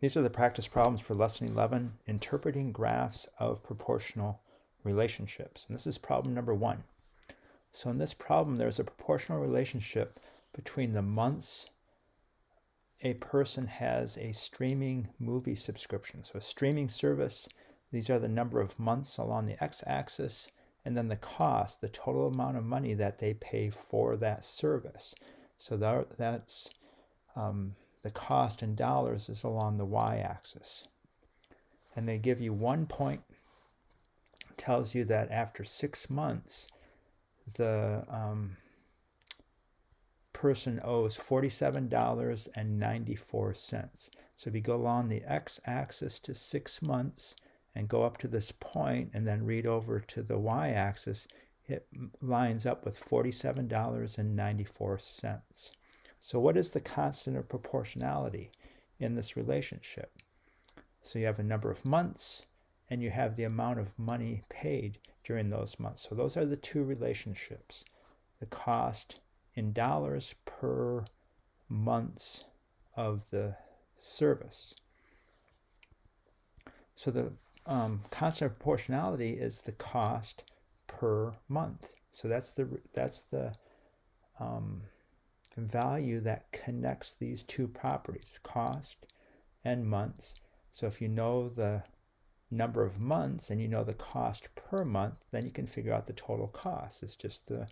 These are the practice problems for Lesson 11, Interpreting Graphs of Proportional Relationships. And this is problem number 1. So in this problem, there's a proportional relationship between the months a person has a streaming movie subscription. So a streaming service, these are the number of months along the x-axis, and then the cost, the total amount of money that they pay for that service. So that's the cost in dollars is along the y-axis. And they give you 1 point, tells you that after 6 months, the person owes $47.94. So if you go along the x-axis to 6 months and go up to this point and then read over to the y-axis, it lines up with $47.94. So what is the constant of proportionality in this relationship? So you have a number of months and you have the amount of money paid during those months. So those are the two relationships. The cost in dollars per months of the service. So the constant of proportionality is the cost per month. So that's the value that connects these two properties, cost and months. So if you know the number of months and you know the cost per month, then you can figure out the total cost. It's just the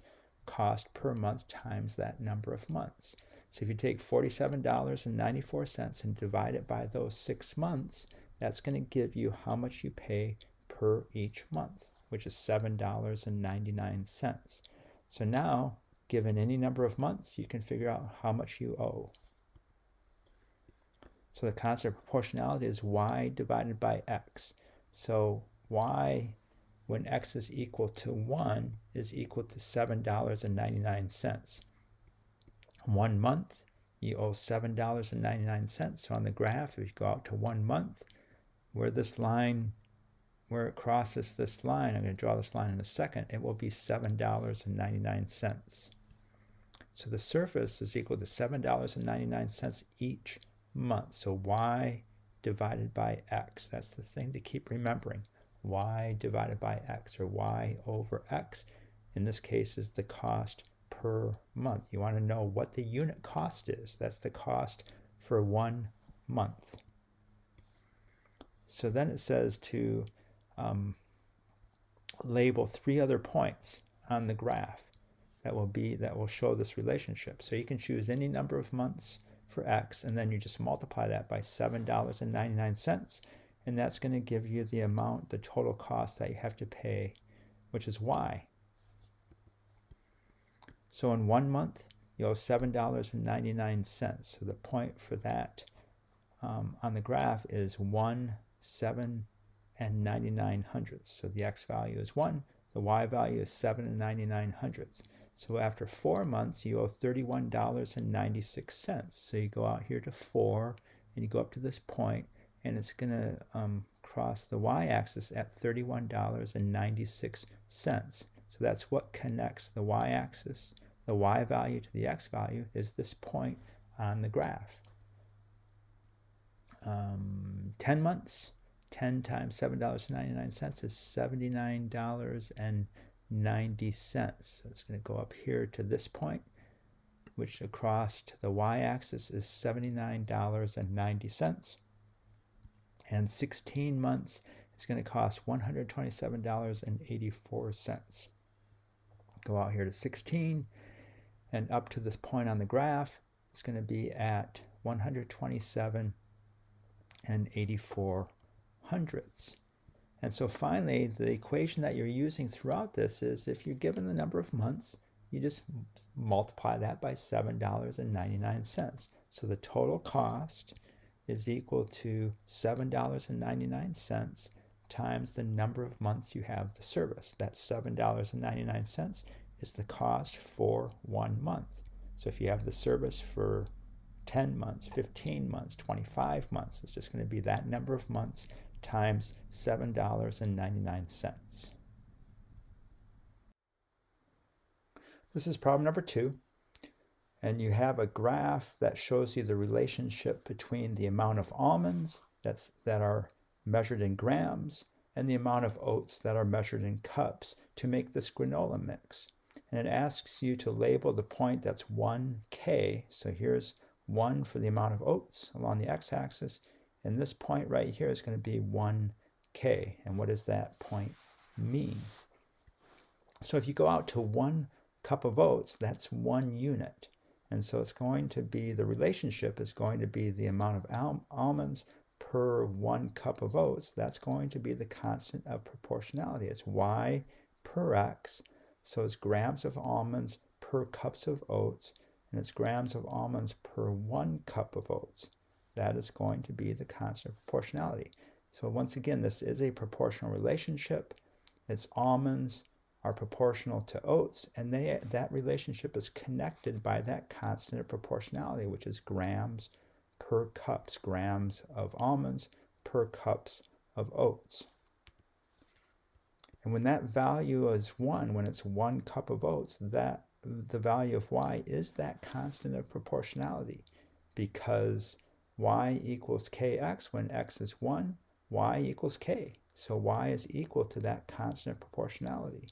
cost per month times that number of months. So if you take $47.94 and divide it by those 6 months, that's going to give you how much you pay per each month, which is $7.99. So now, given any number of months, you can figure out how much you owe. So the constant of proportionality is y divided by x. So y, when x is equal to 1, is equal to $7.99. 1 month, you owe $7.99. So on the graph, if you go out to 1 month, where this line, where it crosses this line, I'm going to draw this line in a second, it will be $7.99. So the surface is equal to $7.99 each month. So y divided by x. That's the thing to keep remembering. Y divided by x, or y over x, in this case, is the cost per month. You want to know what the unit cost is. That's the cost for 1 month. So then it says to label 3 other points on the graph that will show this relationship. So you can choose any number of months for x, and then you just multiply that by $7.99, and that's going to give you the amount, the total cost that you have to pay, which is y. So in 1 month, you owe $7.99. So the point for that on the graph is 1, 7, and 99 hundredths. So the x value is 1, the y value is 7 and 99 hundredths. So after 4 months, you owe $31.96. So you go out here to 4, and you go up to this point, and it's going to cross the y-axis at $31.96. So that's what connects the y-axis, the y value to the x value, is this point on the graph. 10 months, 10 times $7.99 is $79.90. So it's going to go up here to this point, which across to the y-axis is $79.90. And 16 months, it's going to cost $127.84. Go out here to 16, and up to this point on the graph, it's going to be at 127 and 84 hundredths. And so finally, the equation that you're using throughout this is, if you're given the number of months, you just multiply that by $7.99. So the total cost is equal to $7.99 times the number of months you have the service. That's $7.99 is the cost for 1 month. So if you have the service for 10 months, 15 months, 25 months, it's just going to be that number of months times $7.99. This is problem number 2. and you have a graph that shows you the relationship between the amount of almonds that are measured in grams and the amount of oats that are measured in cups to make this granola mix. And it asks you to label the point that's 1K. So here's 1 for the amount of oats along the x-axis, and this point right here is going to be 1K. And what does that point mean? So if you go out to 1 cup of oats, that's 1 unit. And so it's going to be, the relationship is going to be the amount of almonds per 1 cup of oats. That's going to be the constant of proportionality. It's y per x. So it's grams of almonds per cups of oats, and it's grams of almonds per 1 cup of oats. That is going to be the constant of proportionality. So once again, this is a proportional relationship. Its almonds are proportional to oats, and that relationship is connected by that constant of proportionality, which is grams per cups, grams of almonds per cups of oats. And when that value is 1, when it's 1 cup of oats, the value of y is that constant of proportionality, because y equals kx. When x is 1, y equals k. So y is equal to that constant of proportionality.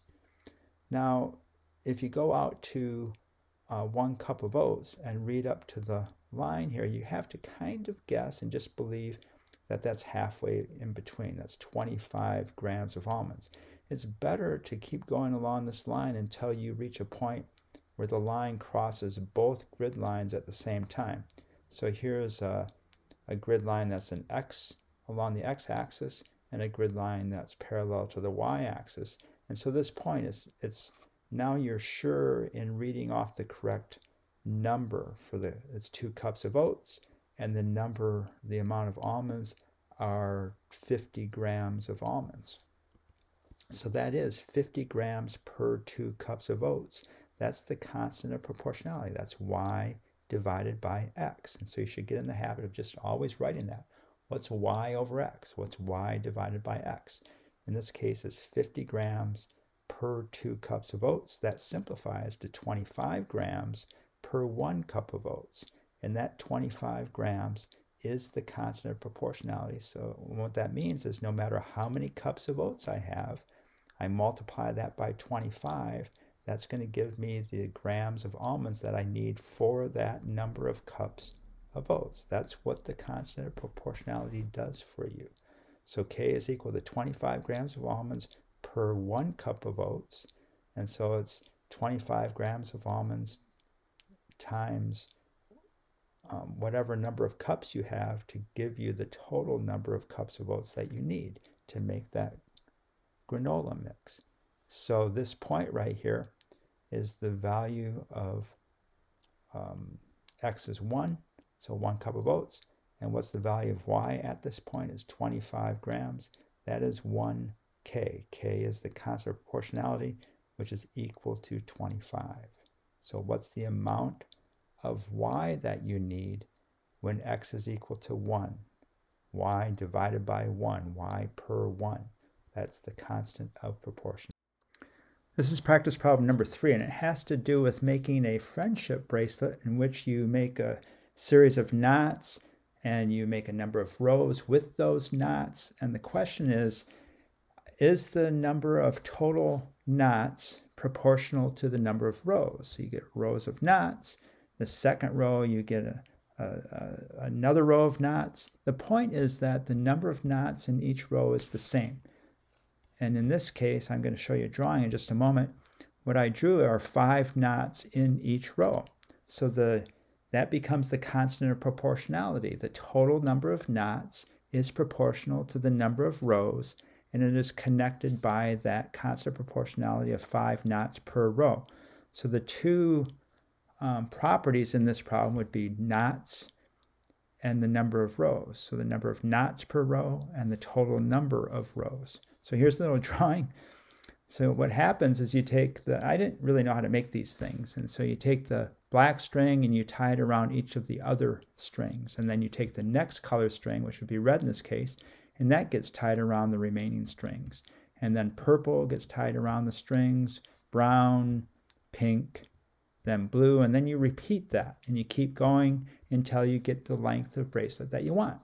Now, if you go out to 1 cup of oats and read up to the line here, you have to kind of guess and just believe that that's halfway in between. That's 25 grams of almonds. It's better to keep going along this line until you reach a point where the line crosses both grid lines at the same time. So here's a grid line that's an x along the x-axis and a grid line that's parallel to the y-axis. And so this point is now you're sure in reading off the correct number for it's 2 cups of oats, and the amount of almonds are 50 grams of almonds. So that is 50 grams per 2 cups of oats. That's the constant of proportionality. That's y divided by x. And so you should get in the habit of just always writing that. What's y over x? What's y divided by x? In this case, it's 50 grams per 2 cups of oats. That simplifies to 25 grams per 1 cup of oats. And that 25 grams is the constant of proportionality. So what that means is no matter how many cups of oats I have, I multiply that by 25. That's going to give me the grams of almonds that I need for that number of cups of oats. That's what the constant of proportionality does for you. So K is equal to 25 grams of almonds per 1 cup of oats. And so it's 25 grams of almonds times whatever number of cups you have to give you the total number of cups of oats that you need to make that granola mix. So this point right here is the value of x is 1, so 1 cup of oats. And what's the value of y at this point is 25 grams. That is 1K. K is the constant of proportionality, which is equal to 25. So what's the amount of y that you need when x is equal to 1? Y divided by 1, y per 1. That's the constant of proportion. This is practice problem number 3, and it has to do with making a friendship bracelet in which you make a series of knots and you make a number of rows with those knots. And the question is the number of total knots proportional to the number of rows? So you get rows of knots. The second row, you get another row of knots. The point is that the number of knots in each row is the same. And in this case, I'm going to show you a drawing in just a moment. What I drew are 5 knots in each row. So that becomes the constant of proportionality. The total number of knots is proportional to the number of rows, and it is connected by that constant proportionality of 5 knots per row. So the two properties in this problem would be knots and the number of rows. So the number of knots per row and the total number of rows. So here's the little drawing. So what happens is you take I didn't really know how to make these things. And so you take the black string and you tie it around each of the other strings. And then you take the next color string, which would be red in this case, and that gets tied around the remaining strings. And then purple gets tied around the strings, brown, pink, then blue, and then you repeat that, and you keep going until you get the length of bracelet that you want.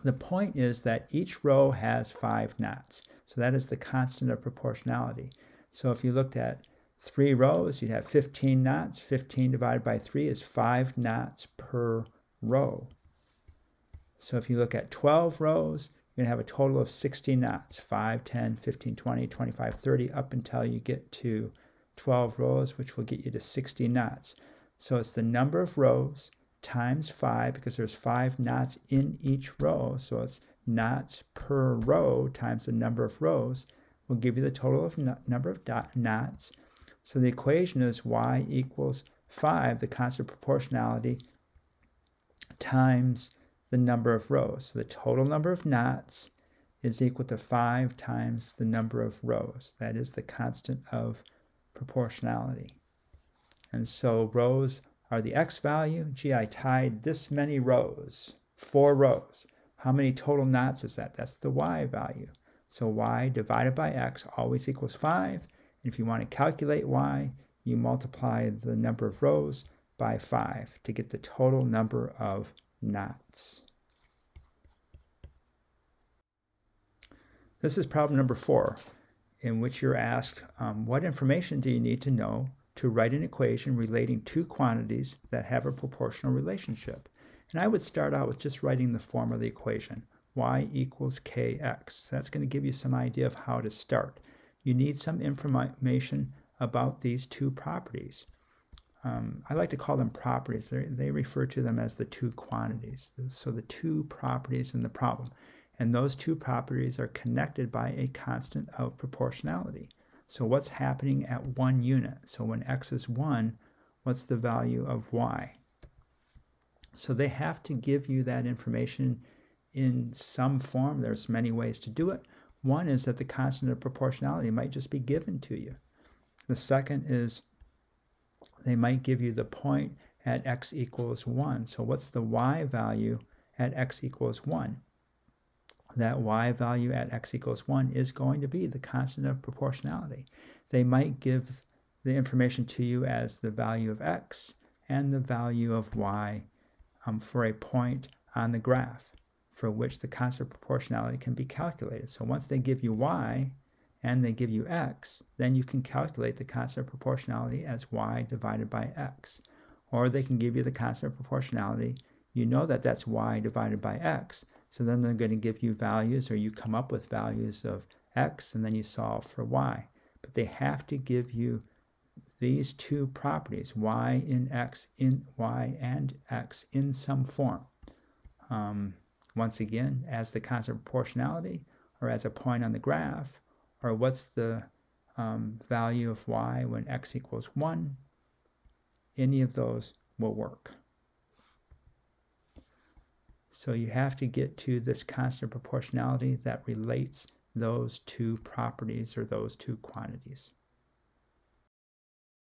The point is that each row has 5 knots. So that is the constant of proportionality. So if you looked at 3 rows, you'd have 15 knots. 15 divided by 3 is 5 knots per row. So if you look at 12 rows, you're going to have a total of 60 knots. 5, 10, 15, 20, 25, 30, up until you get to 12 rows, which will get you to 60 knots. So it's the number of rows times 5, because there's 5 knots in each row. So it's knots per row times the number of rows will give you the total of number of knots. So the equation is y equals 5, the constant proportionality, times the number of rows. So the total number of knots is equal to 5 times the number of rows. That is the constant of proportionality. And so rows are the x value. Gee, I tied this many rows, 4 rows. How many total knots is that? That's the y value. So y divided by x always equals 5. And if you want to calculate y, you multiply the number of rows by 5 to get the total number of knots. This is problem number 4, in which you're asked, what information do you need to know to write an equation relating two quantities that have a proportional relationship? And I would start out with just writing the form of the equation, y equals kx. So that's going to give you some idea of how to start. You need some information about these two properties. I like to call them properties. They refer to them as the two quantities. So the two properties in the problem. And those two properties are connected by a constant of proportionality. So what's happening at 1 unit? So when x is 1, what's the value of y? So they have to give you that information in some form. There's many ways to do it. One is that the constant of proportionality might just be given to you. The second is they might give you the point at x equals 1. So what's the y value at x equals 1? That y value at x equals 1 is going to be the constant of proportionality. They might give the information to you as the value of x and the value of y for a point on the graph for which the constant of proportionality can be calculated. So once they give you y and they give you x, then you can calculate the constant of proportionality as y divided by x. Or they can give you the constant of proportionality. You know that that's y divided by x. So then they're going to give you values, or you come up with values of x, and then you solve for y. But they have to give you these two properties, y and x in some form. Once again, as the constant of proportionality, or as a point on the graph, or what's the value of y when x equals 1. Any of those will work. So you have to get to this constant proportionality that relates those two properties or those two quantities.